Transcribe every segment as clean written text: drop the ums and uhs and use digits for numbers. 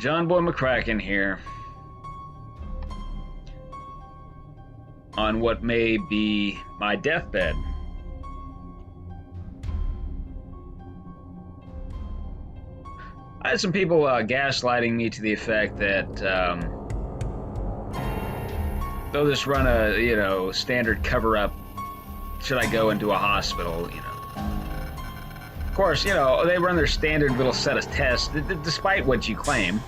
johnboymccraken here on what may be my deathbed. I had some people gaslighting me to the effect that they'll just run a standard cover-up. Should I go into a hospital? Of course, they run their standard little set of tests, despite what you claim.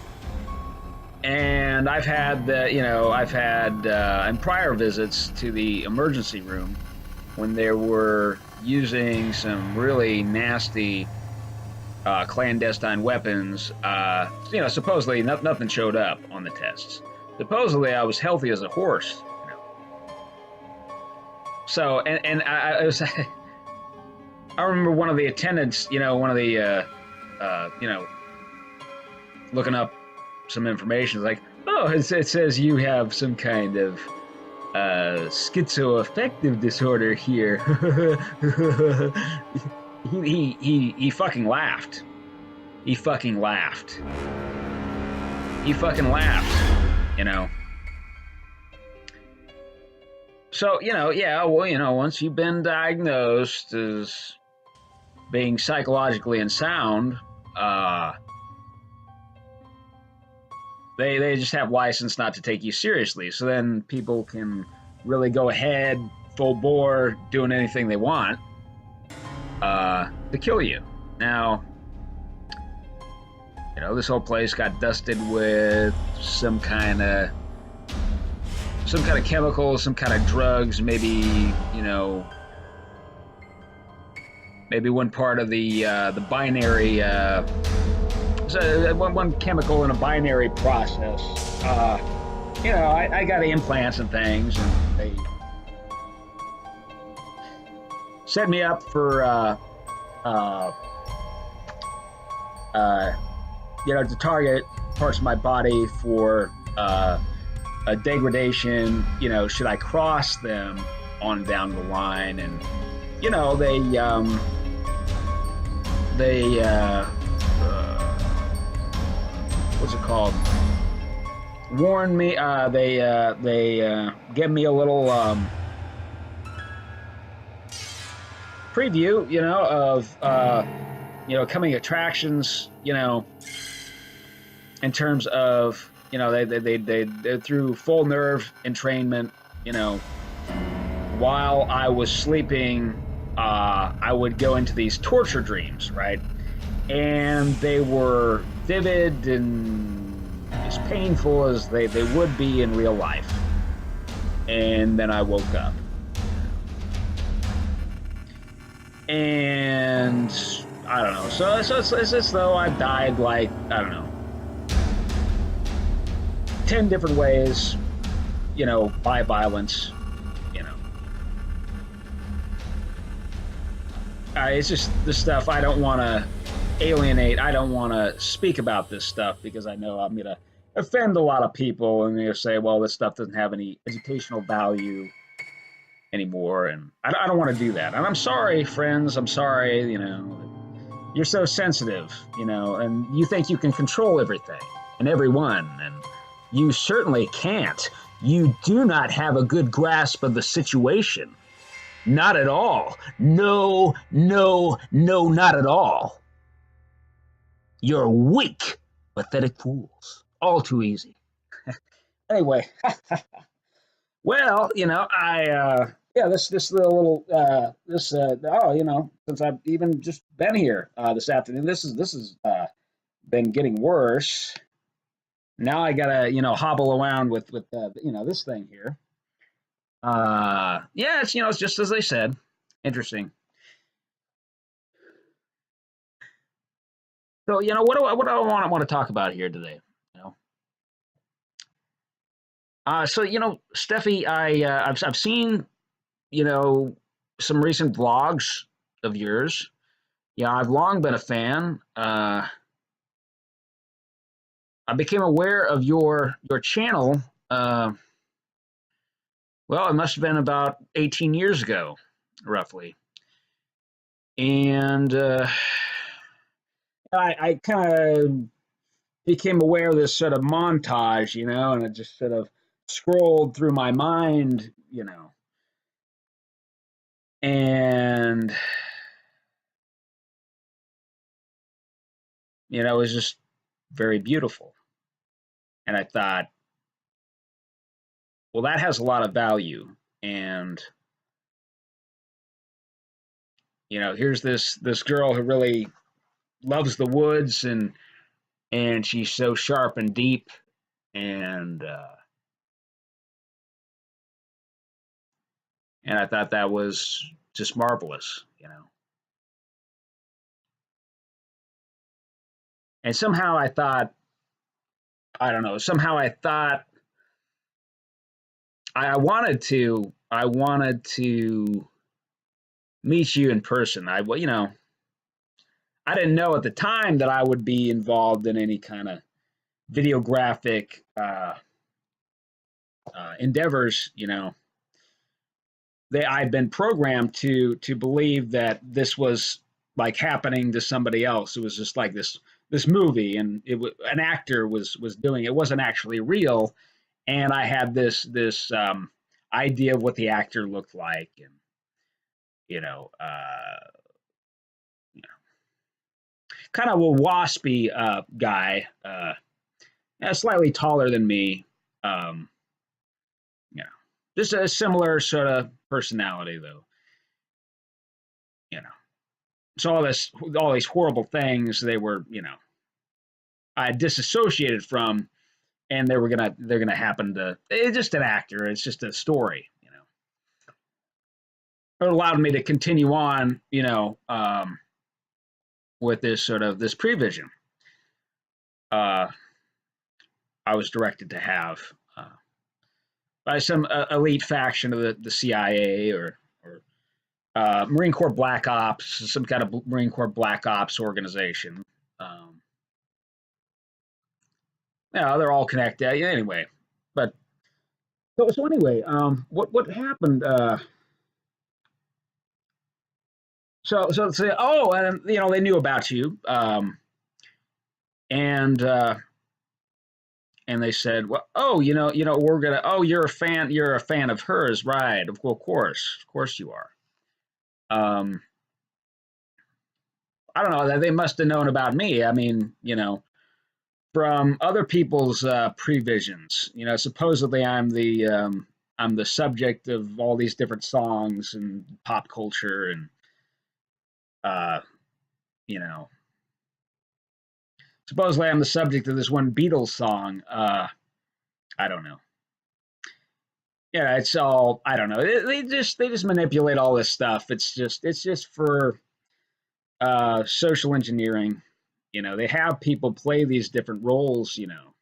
And I've had in prior visits to the emergency room when they were using some really nasty clandestine weapons. Supposedly nothing showed up on the tests. Supposedly I was healthy as a horse. So and I was. I remember one of the attendants, one of the, looking up some information, like, oh, it says you have some kind of schizoaffective disorder here. he fucking laughed. He fucking laughed. So, once you've been diagnosed as being psychologically unsound, they just have license not to take you seriously. So then people can really go ahead, full bore, doing anything they want to kill you. Now, this whole place got dusted with some kind of chemicals, some kind of drugs, maybe one part of the binary, one chemical in a binary process. I got implants and things, and they set me up for, to target parts of my body for a degradation. Should I cross them on down the line? And they what's it called? Warn me. They give me a little preview, of coming attractions, in terms of they through full nerve entrainment, while I was sleeping, I would go into these torture dreams, right? And they were vivid and as painful as they would be in real life. And then I woke up. And I don't know. So it's as though I died, like, I don't know, 10 different ways, by violence. It's just this stuff I don't want to alienate. I don't want to speak about this stuff because I know I'm going to offend a lot of people, and they'll say, well, this stuff doesn't have any educational value anymore, and I don't want to do that. And I'm sorry, friends. I'm sorry, you're so sensitive, and you think you can control everything and everyone, and you certainly can't. You do not have a good grasp of the situation. Not at all. No, not at all. You're weak, pathetic fools. All too easy. Anyway, well, this little since I've even just been here this afternoon, this is been getting worse. Now I gotta hobble around with this thing here. It's just as they said. Interesting. So what do I want to talk about here today? Steffi, I've seen some recent vlogs of yours. I've long been a fan. I became aware of your channel. Well, it must have been about 18 years ago, roughly. And I kind of became aware of this sort of montage, you know, and it just sort of scrolled through my mind, you know, and you know, it was just very beautiful. And I thought, well, that has a lot of value. And you know, here's this girl who really loves the woods, and she's so sharp and deep, and and I thought that was just marvelous, you know. And somehow I thought, I don't know, somehow I thought I wanted to meet you in person. You know, I didn't know at the time that I would be involved in any kind of videographic endeavors. You know, I'd been programmed to believe that this was like happening to somebody else. It was just like this movie, and an actor was doing it. It wasn't actually real, and I had this idea of what the actor looked like, and you know, kind of a waspy guy, slightly taller than me. Um, you know, just a similar sort of personality, though. You know, so all these horrible things, they were, you know, I disassociated from, and they're gonna happen to. It's just an actor. It's just a story. You know, it allowed me to continue on. You know, with this sort of this prevision. Uh, I was directed to have by some elite faction of the CIA or Marine Corps Black Ops, some kind of Marine Corps Black Ops organization. Um, yeah, they're all connected. Yeah, anyway, but so anyway, what happened? So oh, and you know they knew about you, and and they said, well, oh, we're gonna. Oh, you're a fan of hers, right? Of course you are. Um, I don't know. They must have known about me. I mean, you know, from other people's previsions. You know, supposedly I'm the subject of all these different songs and pop culture, and uh, you know, supposedly I'm the subject of this one Beatles song. I don't know. Yeah, it's all I don't know. They just manipulate all this stuff. It's just for social engineering. You know, they have people play these different roles. You know,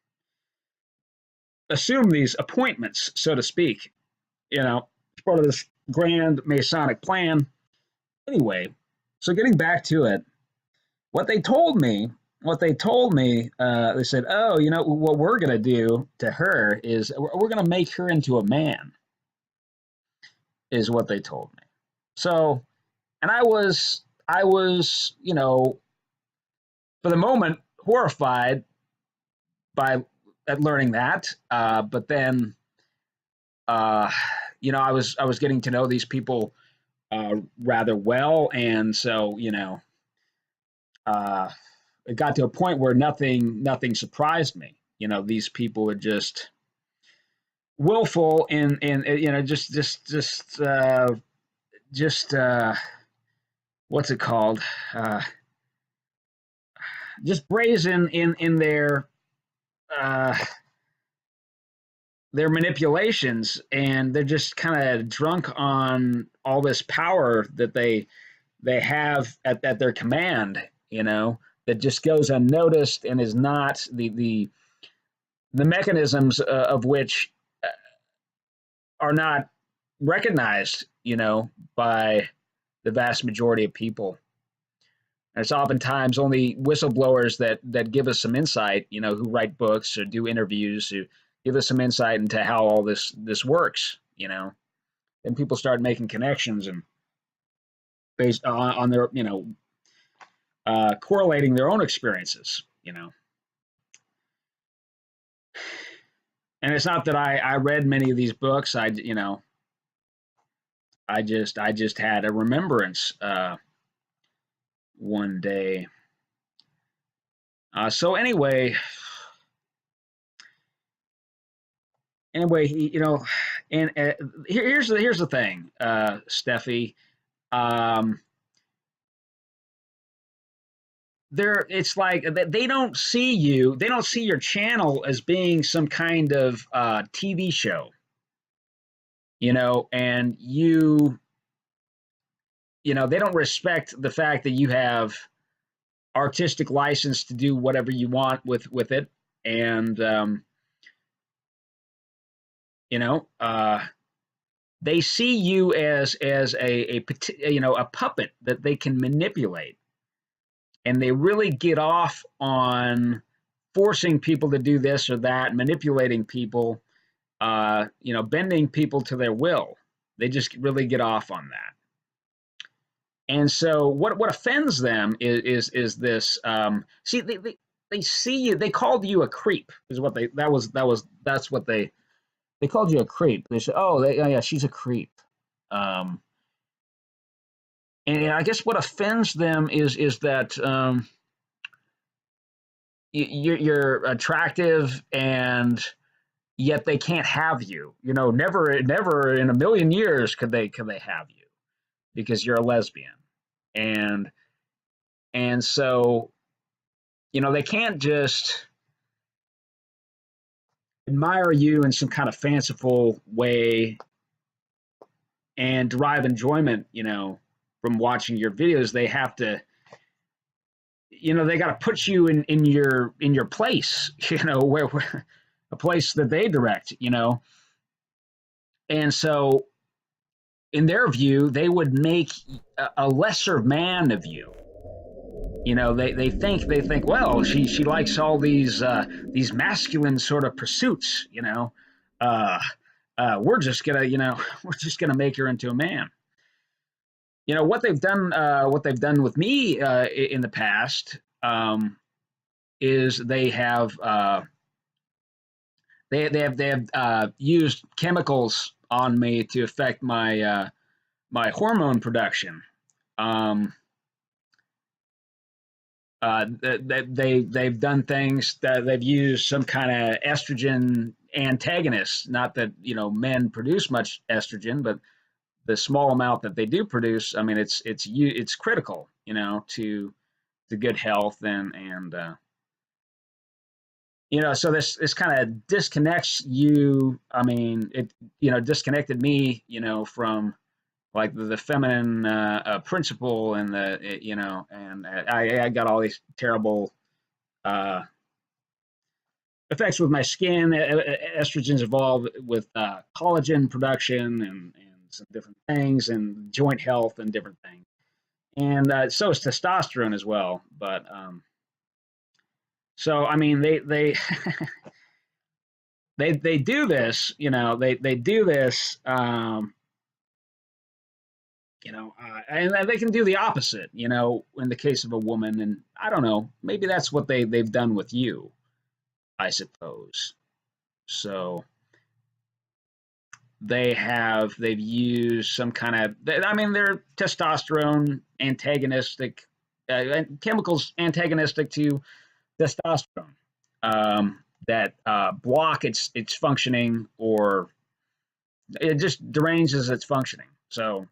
assume these appointments, so to speak. You know, as part of this grand Masonic plan. Anyway, so getting back to it, what they told me, they said, oh, you know, what we're gonna do to her is we're gonna make her into a man, is what they told me. So, and I was, you know, for the moment horrified by at learning that, but then, uh, you know, I was getting to know these people rather well, and so you know, uh, it got to a point where nothing surprised me. You know, these people were just willful in you know just what's it called? Uh, just brazen in uh, their manipulations, and they're just kind of drunk on all this power that they have at their command. You know, that just goes unnoticed and is not the mechanisms of which are not recognized, you know, by the vast majority of people. And it's oftentimes only whistleblowers that give us some insight, you know, who write books or do interviews, who give us some insight into how all this works, you know. And people start making connections and based on their, you know, correlating their own experiences, you know. And it's not that I read many of these books. I just had a remembrance one day. So anyway, and here's the thing, Steffi. Um, it's like they don't see you, they don't see your channel as being some kind of TV show, and they don't respect the fact that you have artistic license to do whatever you want with it, and you know uh, they see you as a puppet that they can manipulate, and they really get off on forcing people to do this or that, manipulating people, bending people to their will. They just really get off on that. And so what offends them is this. See, they see you. They called you a creep. Is what that's what they called you a creep. They said, oh, yeah, she's a creep. Um, and I guess what offends them is that you're attractive, and yet they can't have you. Never in a million years could they have you because you're a lesbian, and so they can't just admire you in some kind of fanciful way and derive enjoyment, from watching your videos. They have to, they got to put you in your place, where a place that they direct, and so in their view, they would make a lesser man of you. They think, well, she likes all these masculine sort of pursuits. Uh, we're just gonna we're just gonna make her into a man. What they've done with me in the past, is they have used chemicals on me to affect my hormone production. Um, they've done things that they've used some kind of estrogen antagonist. Not that men produce much estrogen, but the small amount that they do produce, I mean, it's critical, to good health, and so this kind of disconnects you. I mean, it disconnected me, from like the feminine principle, and and I got all these terrible uh, effects with my skin. Estrogens involved with collagen production, and some different things, and joint health and different things. And so is testosterone as well. But so I mean, they they do this, they do this, and they can do the opposite, in the case of a woman. And I don't know, maybe that's what they've done with you, I suppose. So they've used some kind of, I mean, they're testosterone antagonistic, chemicals antagonistic to testosterone, that block its functioning, or it just deranges its functioning. So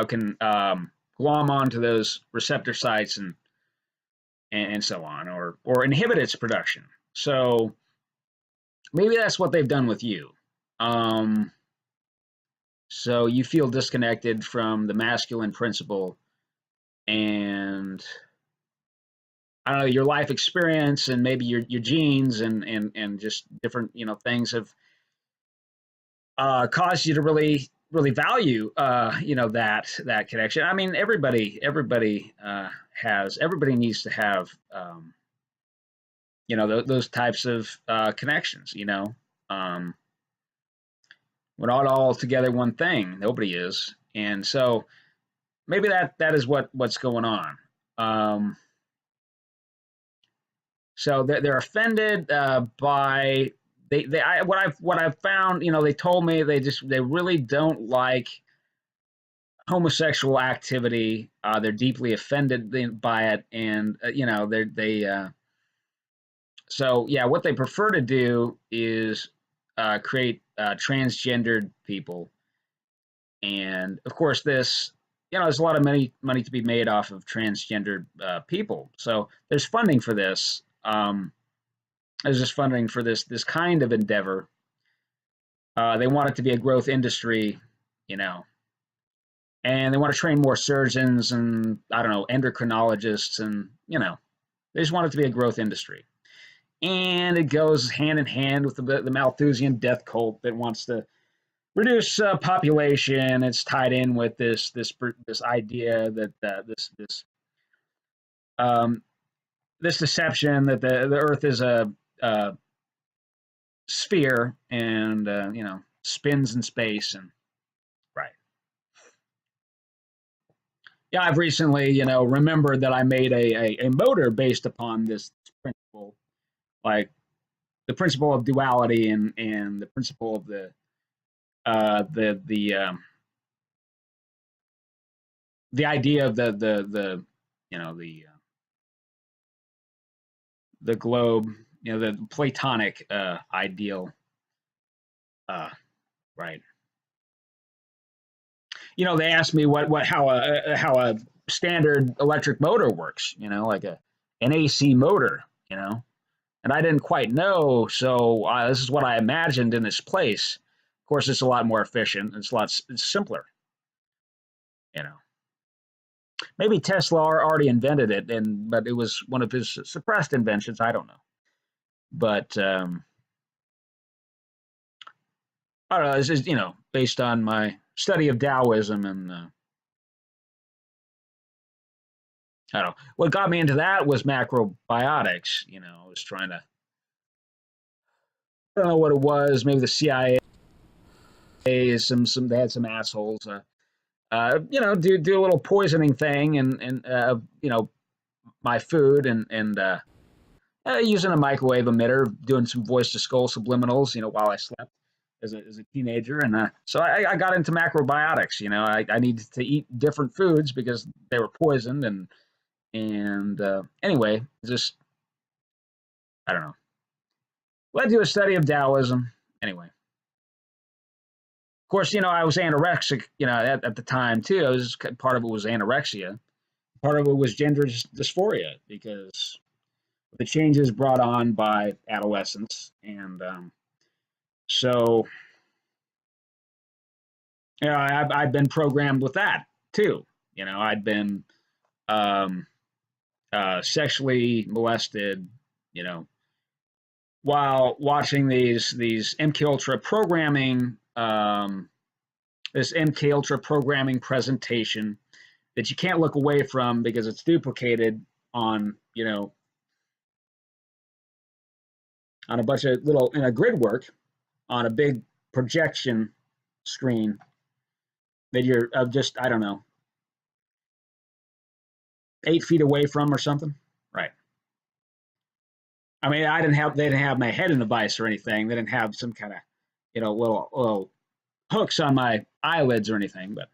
can glom onto those receptor sites, and so on, or inhibit its production. So maybe that's what they've done with you. So you feel disconnected from the masculine principle, and I don't know, your life experience, and maybe your genes, and just different things have caused you to really value that connection. I mean, everybody needs to have those types of connections. Um, we're not all together one thing. Nobody is, and so maybe that is what's going on. So they're offended by what I've found. They told me they really don't like homosexual activity. They're deeply offended by it, and they so yeah, what they prefer to do is create transgendered people, and of course there's a lot of money to be made off of transgendered people. So there's funding for this. There's just funding for this kind of endeavor. They want it to be a growth industry, you know, and they want to train more surgeons and I don't know endocrinologists, and they just want it to be a growth industry. And it goes hand in hand with the Malthusian death cult that wants to reduce population. It's tied in with this idea that um, this deception that the Earth is a sphere and spins in space. And right, yeah, I've recently remembered that I made a motor based upon this principle, like the principle of duality and the principle of the idea of the you know the globe, the Platonic ideal, uh, right? They asked me what how a standard electric motor works, like an AC motor, and I didn't quite know. So this is what I imagined in this place. Of course, it's a lot more efficient. It's simpler, you know. Maybe Tesla already invented it, but it was one of his suppressed inventions. I don't know, but I don't know. This is based on my study of Taoism, and I don't know what got me into that was macrobiotics. I was trying to, I don't know what it was. Maybe the CIA, some they had some assholes. Do a little poisoning thing, and my food, and using a microwave emitter, doing some voice to skull subliminals, while I slept as a teenager, and so I got into macrobiotics. I needed to eat different foods because they were poisoned, and anyway, just I don't know. Led to a study of Taoism. Anyway, of course, I was anorexic, at the time too. I was part of it was anorexia. Part of it was gender dysphoria because the changes brought on by adolescence, and so I've been programmed with that too. I'd been um, sexually molested, you know, while watching these MK Ultra programming, this MK Ultra programming presentation that you can't look away from because it's duplicated on on a bunch of little in a grid work on a big projection screen that you're just I don't know 8 feet away from or something, right? I mean, they didn't have my head in the vice or anything. They didn't have some kind of little hooks on my eyelids or anything. But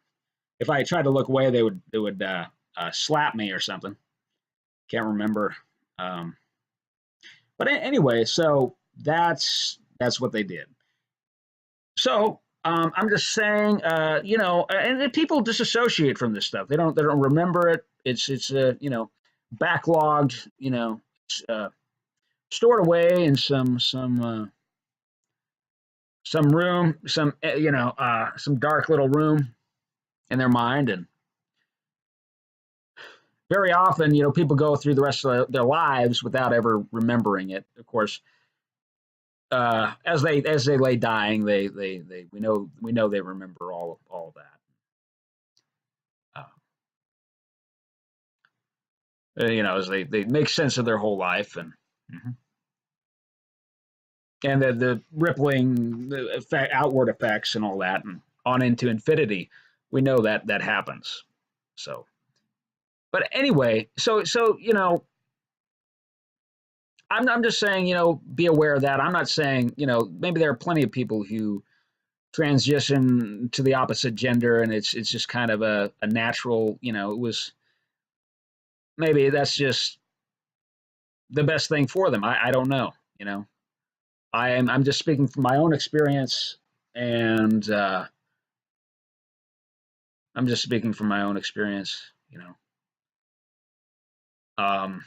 if I tried to look away, they would slap me or something. Can't remember. Um, but anyway, so that's what they did. So I'm just saying, and people disassociate from this stuff. They don't remember it. It's backlogged, uh, stored away in some room, some dark little room in their mind, and very often, people go through the rest of their lives without ever remembering it. Of course, as they lay dying, they we know they remember all that. As they make sense of their whole life, mhm. And the rippling the outward effects and all that, and on into infinity, we know that happens. So, but anyway, so I'm just saying, you know, be aware of that. I'm not saying, you know, maybe there are plenty of people who transition to the opposite gender and it's just kind of a natural, you know, it was maybe that's just the best thing for them. I don't know, you know. I'm just speaking from my own experience and I'm just speaking from my own experience, you know. Um,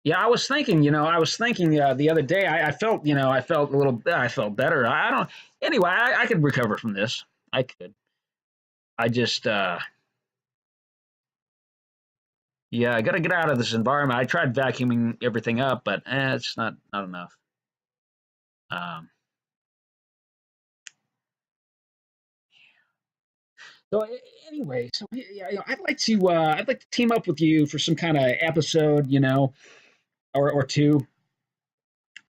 yeah, I was thinking the other day, I felt, you know, I felt a little, I felt better. I don't, anyway, I could recover from this. I could. I just, yeah, I got to get out of this environment. I tried vacuuming everything up, but it's not enough. Um, so anyway, so yeah, you know, I'd like to team up with you for some kind of episode, you know, or two,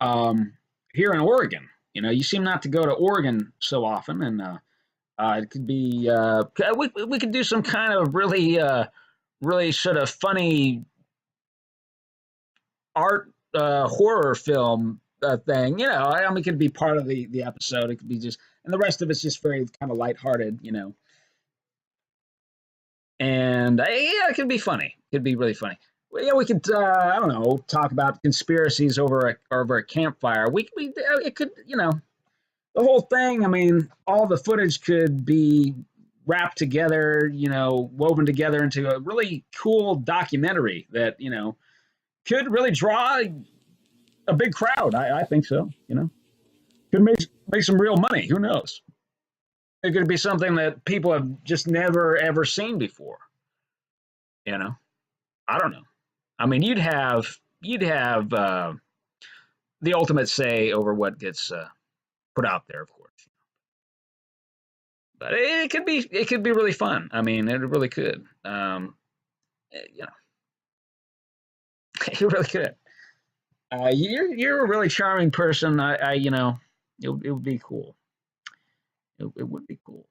um, here in Oregon. You know, you seem not to go to Oregon so often, and it could be we could do some kind of really really sort of funny art horror film thing. You know, I mean, it could be part of the episode. It could be just, and the rest of it's just very kind of lighthearted. You know, and yeah, it could be funny. It could be really funny. Well, yeah, we could I don't know, talk about conspiracies over a campfire. We it could, you know, the whole thing. I mean, all the footage could be wrapped together, you know, woven together into a really cool documentary that, you know, could really draw a big crowd. I think so. You know, could make some real money. Who knows? It could be something that people have just never ever seen before. You know, I don't know. I mean, you'd have the ultimate say over what gets put out there, of course. But it could be really fun. I mean, it really could. You know, it really could. You're a really charming person. I you know, it would be cool. It would be cool.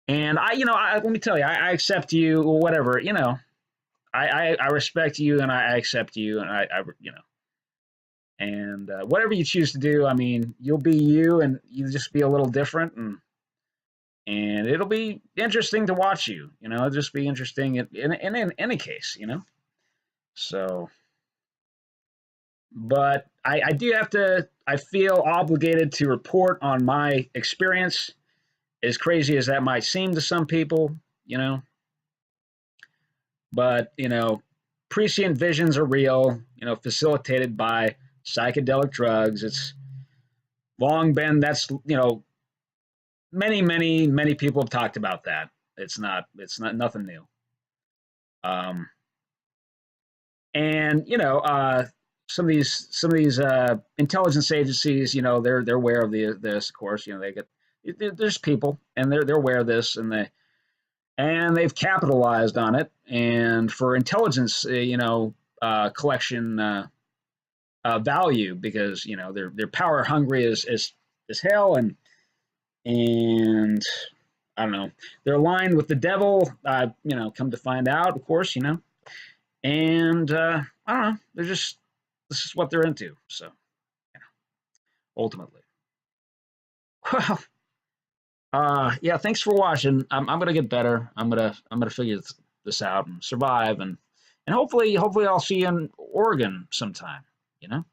And you know, let me tell you, I accept you, or whatever. You know, I respect you, and I accept you, and you know, and whatever you choose to do, I mean, you'll be you, and you just be a little different, and it'll be interesting to watch you. You know, it'll just be interesting in any case. You know, so. But I do have to. I feel obligated to report on my experience, as crazy as that might seem to some people. You know, but you know, prescient visions are real. You know, facilitated by psychedelic drugs. It's long been that's, you know, many people have talked about that. It's not nothing new. Um, and you know, some of these intelligence agencies, you know, they're aware of this. Of course, you know, they get there's people and they're aware of this, and they've capitalized on it, and for intelligence, you know, collection value, because you know they're power hungry as hell, and I don't know, they're aligned with the devil. You know, come to find out, of course, you know, and I don't know, they're just, this is what they're into. So, you know, ultimately, well, yeah, thanks for watching. I'm gonna get better. I'm gonna figure this out and survive, and hopefully I'll see you in Oregon sometime. You know.